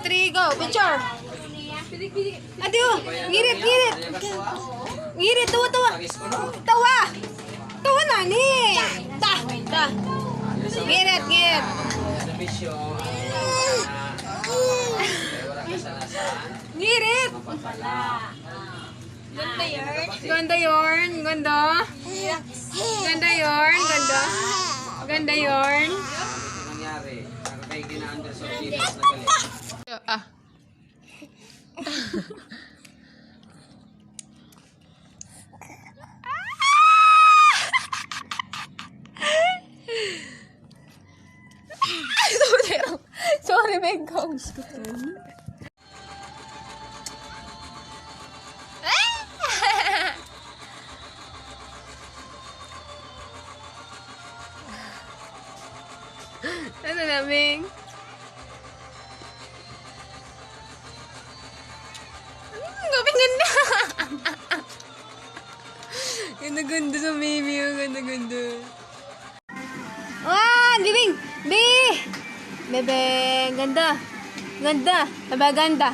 3, go. Picture. Aduh, ngirit. Ngirit, tawa. Tawa na ni. Tah. Ngirit. Ngirit. Ganda yorn. Ganda yorn. Nangyari, kay gina-Anderson Gilas na galit. Sorry, Megong. Ano na, Ming? Ganda. Ganda sa baby. Ganda. Wah, Bing! Bebe, ganda. Ganda.